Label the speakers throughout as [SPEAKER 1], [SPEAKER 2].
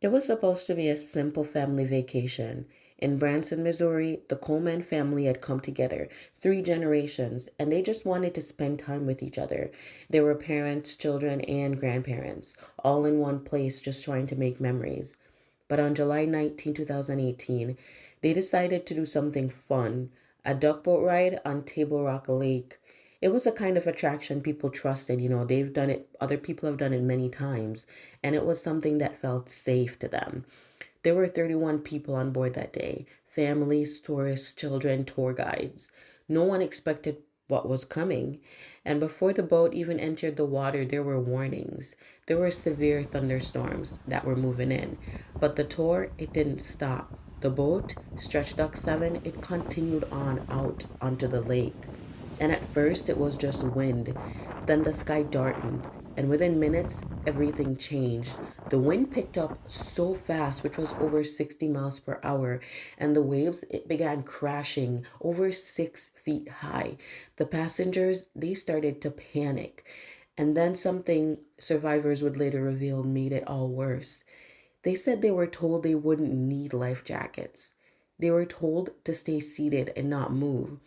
[SPEAKER 1] It was supposed to be a simple family vacation. In Branson, Missouri, the Coleman family had come together, 3 generations, and they just wanted to spend time with each other. They were parents, children, and grandparents, all in one place just trying to make memories. But on July 19, 2018, they decided to do something fun, a duck boat ride on Table Rock Lake. It was a kind of attraction people trusted. They've done it, other people have done it many times, and it was something that felt safe to them. There were 31 people on board that day: families, tourists, children, tour guides. No one expected what was coming. And before the boat even entered the water, there were warnings. There were severe thunderstorms that were moving in. But the tour, it didn't stop. The boat, Stretch Dock 7, it continued on out onto the lake. And at first, it was just wind. Then the sky darkened, and within minutes, everything changed. The wind picked up so fast, which was over 60 miles per hour, and the waves, it began crashing over 6 feet high. The passengers, they started to panic. And then something survivors would later reveal made it all worse. They said they were told they wouldn't need life jackets. They were told to stay seated and not move.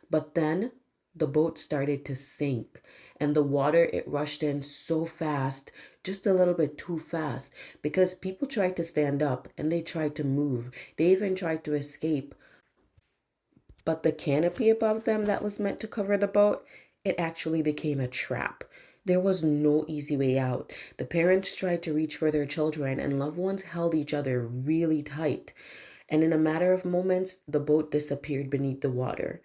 [SPEAKER 1] But then the boat started to sink, and the water, it rushed in so fast, just a little bit too fast, because people tried to stand up and they tried to move. They even tried to escape. But the canopy above them that was meant to cover the boat, it actually became a trap. There was no easy way out. The parents tried to reach for their children, and loved ones held each other really tight. And in a matter of moments, the boat disappeared beneath the water.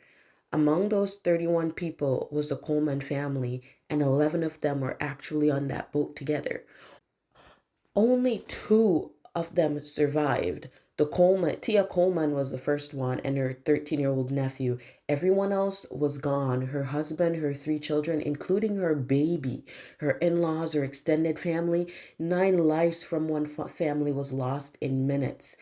[SPEAKER 1] Among those 31 people was the Coleman family, and 11 of them were actually on that boat together. Only two of them survived. Tia Coleman was the first one, and her 13-year-old nephew. Everyone else was gone: her husband, her 3 children, including her baby, her in laws, her extended family. 9 lives from one family was lost in minutes.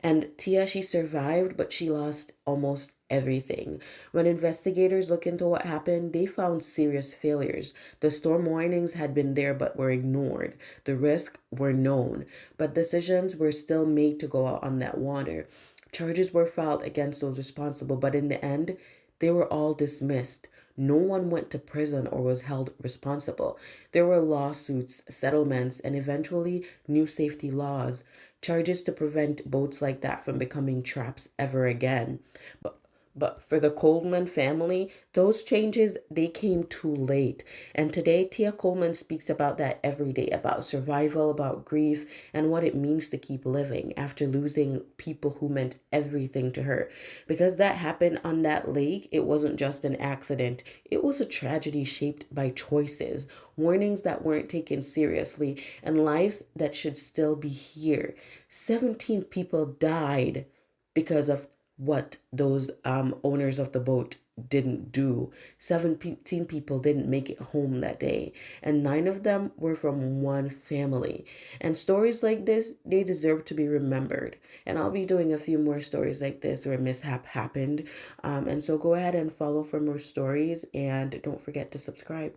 [SPEAKER 1] And Tia, she survived, but she lost almost everything. When investigators looked into what happened, they found serious failures. The storm warnings had been there but were ignored. The risks were known, but decisions were still made to go out on that water. Charges were filed against those responsible, but in the end, they were all dismissed. No one went to prison or was held responsible. There were lawsuits, settlements, and eventually new safety laws, charges to prevent boats like that from becoming traps ever again. But but for the Coleman family, those changes, they came too late. And today, Tia Coleman speaks about that every day, about survival, about grief, and what it means to keep living after losing people who meant everything to her. Because that happened on that lake, it wasn't just an accident. It was a tragedy shaped by choices, warnings that weren't taken seriously, and lives that should still be here. 17 people died because of what those owners of the boat didn't do. 17 people didn't make it home that day, and 9 of them were from one family. And stories like this, they deserve to be remembered. And I'll be doing a few more stories like this where mishap happened. And so go ahead and follow for more stories, and don't forget to subscribe.